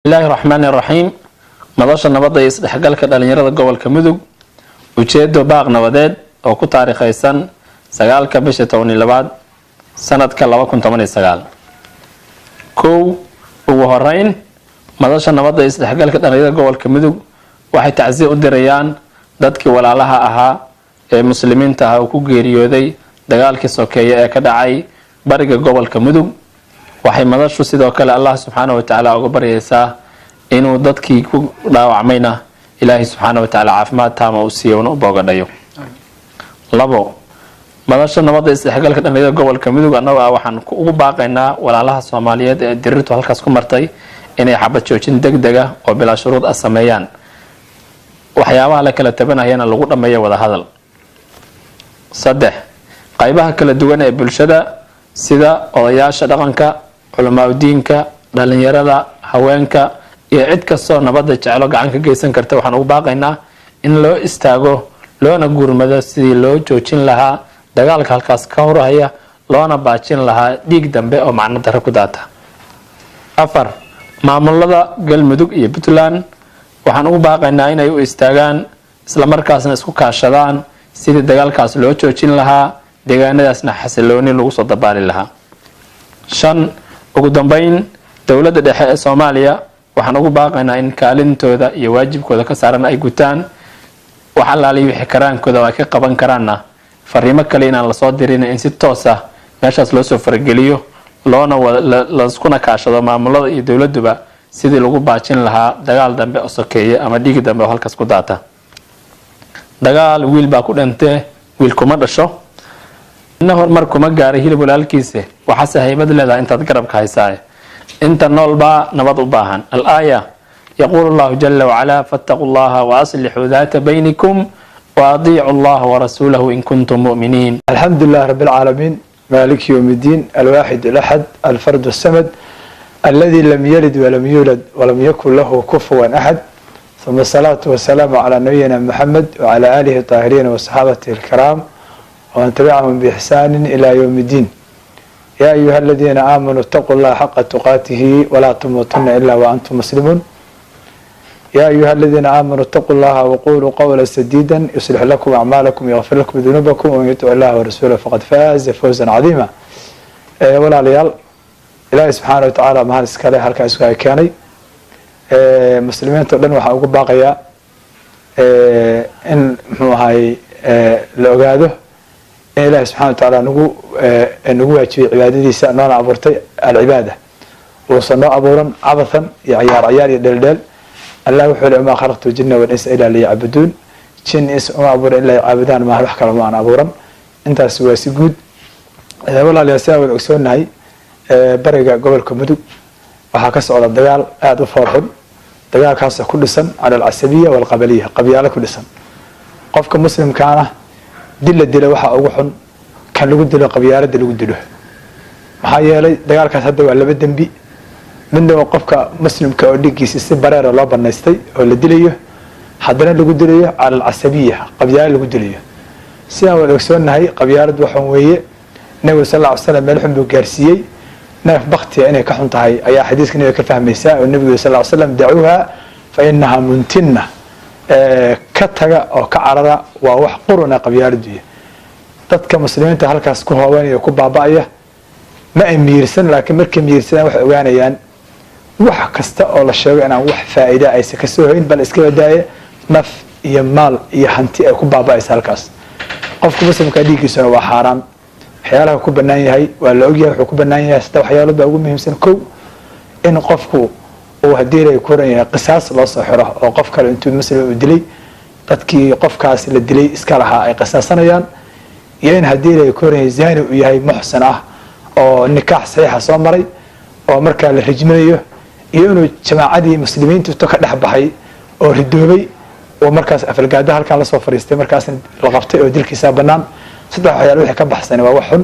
Bismillahir Rahmanir Rahim. Madasha nabadda iyo isdhexgalka dhalinyarada gobolka Mudug ujeedo baaq nabadeed oo ku taariikhaysan 9 bisha 12 sanadka 2019. ugu horeyn madasha nabadda iyo isdhexgalka dhalinyarada gobolka Mudug waxay tacsiin u dirayaan dadkii walaalaha ahaa ee muslimiinta ah oo ku geeriyooday dagaalkii sokeeye ee ka dhacay bariga gobolka Mudug. waxay madashu sidoo kale Allah subhanahu wa ta'ala uga baryaysaa inuu dadkii ku dhaawacmayna Ilaahay subhanahu wa ta'ala caafimaad taama u siiyo oo boogadhayo. madasha nabadda isdhexgalka dhalinyarada gobolka Mudug annaga waxaan ugu baaqaynaa walaalaha Soomaaliyeed ee dirirtu halkaas ku martay inay xabad joojin degdeg ah oo bila shuruud ah sameeyaan. waxyaabaha la kala tabanayana lagu dhameeyo wada hadal. 3 qaybaha kala duwan ee bulshada sida odayaasha dhaqanka, culamaa diinka, dhalinyarada, haweenka iyo cid kastoo nabadda jecel gacan ka geysan karta waxaan ugu baaqaynaa in loo istaago loona gurmado sidii loo joojin lahaa dagaalka halkaas ka horaya loona baajin lahaa dhiig dambe oo macno darro ku daata. 4 maamulada Galmudug iyo Puntland waxaan ugu baaqaynaa inay u istaagaan isla markaasna isku kaashadaan sidii dagaalkaas loo joojin lahaa deegaanadaasna xasilooni lagu soo dabaali lahaa. 5 ugu dambeyn dawladda dhexe ee Soomaaliya waxaan ugu baaqaynaa in kaalintooda iyo waajibkooda ka saaran ay gutaan wax allaali wixii karaankooda ay ka qaban karaanna fariimo kale inaan la soo dirin in si toos ah meeshaas loo soo fargeliyo loona la iskuna kaashado maamulada iyo dawladduba sidii lagu baajin lahaa dagaal dambe oo sokeeye ama dhiig dambe oo halkaas ku daata. dagaal wiil baa ku dhintay wiil kuma dhasho inna hormar kuma gaaray hilib walaalkiisa waxa haybad leedahay intaad garabka haysaa inta nool baa nabad u baahan. al-aaya يقول الله جل وعلا فاتقوا الله وأصلحوا ذات بينكم وأطيعوا الله ورسوله إن كنتم مؤمنين. الحمد لله رب العالمين مالك يوم الدين الواحد الأحد الفرد الصمد الذي لم يلد ولم يولد ولم يكن له كفوا أحد ثم الصلاة والسلام على نبينا محمد وعلى آله الطاهرين وصحابته الكرام ومن تبعهم بإحسان إلى يوم الدين. يا أيها الذين آمنوا اتقوا الله حق تقاته ولا تموتن إلا وأنتم مسلمون. يا أيها الذين آمنوا اتقوا الله وقولوا قولا سديدا يصلح لكم أعمالكم ويغفر لكم ذنوبكم ومن يطع الله ورسوله فقد فاز فوزا عظيما. ولا ليال إلهي سبحانه وتعالى ما هالسكالي هالكا اسكاي كاني مسلمين تقولون waxaa ugu baaqaya in muxuu ahay la ogaado in Ilaahay subhanahu wa ta'ala nagu waajibay cibaadadiisa noona abuurtay al-cibaada oo sanoo abuuran cabathan iyo ciyaar iyo dheeldheel. الله وحول ما خلقت الجن والإنس إلا ليعبدون جن إنس ما أبور إلا يعبدان ما هلح كلام أنا أبورا أنت سوى سجود والله اللي يساوي الأكسون هاي برجع قبل كمدو وحكس على الدجال أدو فرحون دجال خاصة كل سنة على العصبية والقبلية قبيلة كل سنة قفك مسلم كان دل وحى أوحن كان لقد دل قبيلة دل قد له محيالي دجال كان هذا ولا بدن بي من وقفك مسلم كأوديكيس استبرار الله بالنستي ولا دليه حضرنا اللي قدريه على العصبية قبيلة اللي قدريه سيا والأكسون هاي قبيلة وحوية النبي صلى الله عليه وسلم ملحم بجارسية ناف بختي أنا كحنت هاي أي حديث كنا كفهم النساء والنبي صلى الله عليه وسلم دعوها فإنها منتنة كتجا أو كعرضة ووحقرنا قبيلة دي تذكر مسلمين تهلك سكوها وين يكون بابايا ما أميرسن لكن مركب ميرسن وحويانا يعني wax kasta oo la sheego inaan wax faa'iido aysan ka soo hayn bal iska wadaaya naf iyo maal iyo hanti ay ku baabaaysa halkaas qofka muslimka dhiigiisana waa xaraan waxyaalaha ku banaan yahay waa la ogyahay wuxuu ku banaan yahay sida waxyaalo baa ugu muhiimsan kow in qofku uu hadii ay koran yahay qisaas loo soo xiro oo qof kale intuu muslim u dilay dadkii qofkaas la dilay iska lahaa ay qisaasanayaan iyo in hadii ay koran yahay zaani uu yahay muhsan ah oo nikaax saxiix soo maray oo marka la rajminayo iyo inuu jamaacadii muslimiintu ka dhaxbaxay oo ridoobay oo markaas afalgaada halkan la soo fariistay markaas la qabtay oo dilkiisa banaan saddex waxyaalo wixii ka baxsan waa wax xun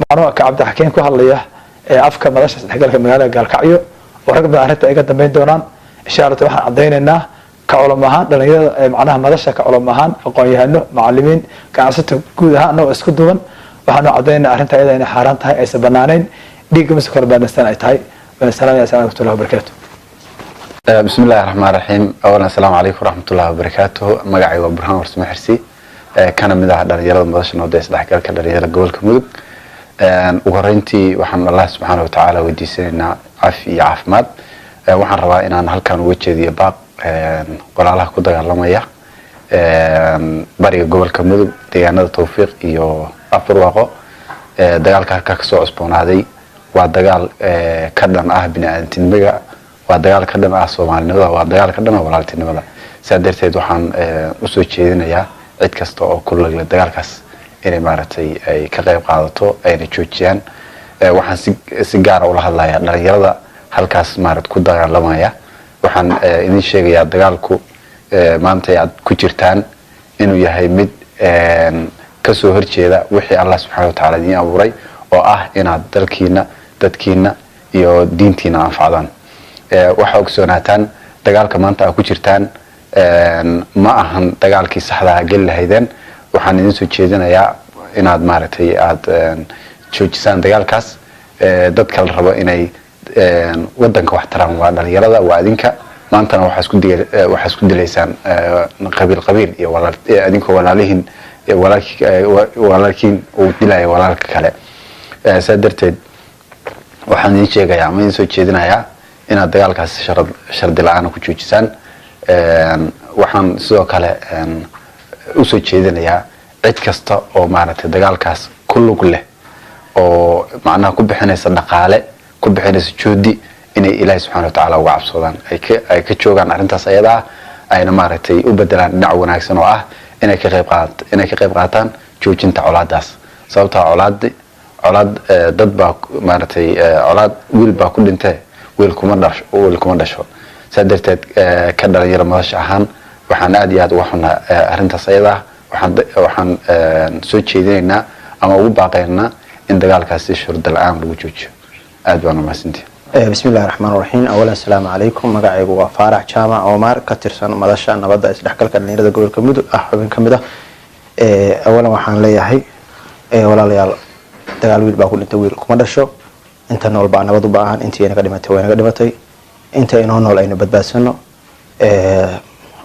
macnuuca Cabdixakiin ku hadlaya afka madasha isdhexgalka magaalada Gaalkacyo oo rag badan arrinta ay ka dambeyn doonaan insha Allah waxaan cadeynaynaa ka culamo ahaan dhalinyarada macnaha madasha ka culamo ahaan aqoon-yahano macallimiin ganacsato guud ahaan oo isku duwan waxaan cadeynaynaa arrinta iyada inay xaraan tahay aysan banaanayn dhiig mas'uul baadastan ay tahay السلام عليكم ورحمة الله وبركاته. بسم الله الرحمن الرحيم. أولا السلام عليكم ورحمة الله وبركاته. مقعي وبرهان ورسمي حرسي كان مدح داريال مدش نوديس دحكال كداريال جوال كمدق وقرنتي وحمد الله سبحانه وتعالى وديسنا عفي عفمات وحن روا إن أنا هل كان وجه ذي باق قال الله كده الله مياه بري جوال كمدق تيانا توفيق يو أفرواقه دجال كاكسو أسبوع هذه ودجال كدن بناء تنبجا ودجال كدن Soomaalinimada waa dagaal ka dhan walaaltinimada sadarteed waxaan u soo jeedinayaa cid kasta oo ku lug leh dagaalkaas inay maaragtay ay ka qayb qaadato ayna joojiyaan waxaan si gaar ah ula hadlayaa dhalinyarada halkaas maaragtay ku dagaalamaya waxaan idin sheegayaa dagaalku maanta aad ku jirtaan inuu yahay mid ka soo horjeeda wixii Allah subhanahu wa ta'ala idin abuuray oo ah inaad dalkiina dadkiina iyo diintiina anfacdaan waxa ogsoonataan dagaalka maanta aad ku jirtaan ma ahan dagaalkii saxda ah gal lahaydeen waxaan idin soo jeedinayaa inaad maaragtay aad joojisaan dagaalkaas dadka la rabo inay wadanka wax taraan waa dhalinyarada waa adinka maantana waxa isku dilaysaan qabiil iyo adinka walaalihiin walaalkiin uu dilaya walaalka kale sadarteed waxaan idin sheegayaa ma idin soo jeedinayaa inaad dagaalkaas shardi la'aan ku joojisaan waxaan sidoo kale u soo jeedinayaa cid kasta oo maaragtay dagaalkaas ku lug leh oo macnaha ku bixinaysa dhaqaale ku bixinaysa joodi inay Ilaahay subhanahu wa ta'ala uga cabsadaan ay ka joogaan arintaas ayada ayna maaragtay u bedelaan dhinac wanaagsan oo ah inay ka qayb qaataan joojinta colaadaas sababta colaad dad baa maaragtay colaad wiil baa ku dhintay wiil kuma dhasho sadarteed ka dhalinyaro madash ahaan waxaan aad iyo aad uga xunaa arintaas ayada waxaan soo jeedinaynaa ama ugu baaqaynaa in dagaalkaas si shurda la'aan lagu joojiyo aad baan u mahadsantihiin بسم الله الرحمن الرحيم أولا السلام عليكم مقعيب وفارح جامع عمر كترسان مدشا نبدا إسدحكال كالنيرة قول كمدو أحبين كمدة أولا وحان ليهي ولا ليال دقال ويل باقول انت ويل كمدشو انت نول بانا بدو باهان انت ينك دمتي وينك دمتي انت ينو نول اينو بدباسنو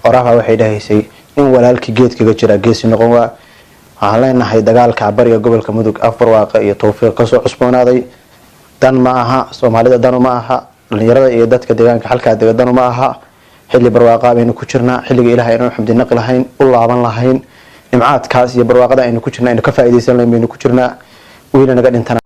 وراها وحي دهيسي in walaalkii geedkaga jira geesi noqon waa waxaan leenahay dagaalka bariga gobolka mudug afar waaqa iyo tawfiiq ka soo cusboonaaday dan ma aha Soomaalida dan ma aha dhalinyarada iyo dadka deegaanka halka dan ma aha xilli barwaaqa aynu ku jirnaa xilliga Ilaahay inuu xamdi naq lahayn u laaban lahayn nimcaadkaas iyo barwaaqada aynu ku jirnaa inuu ka faa'iideysan lahayn aynu ku jirnaa wiilana naga dhintana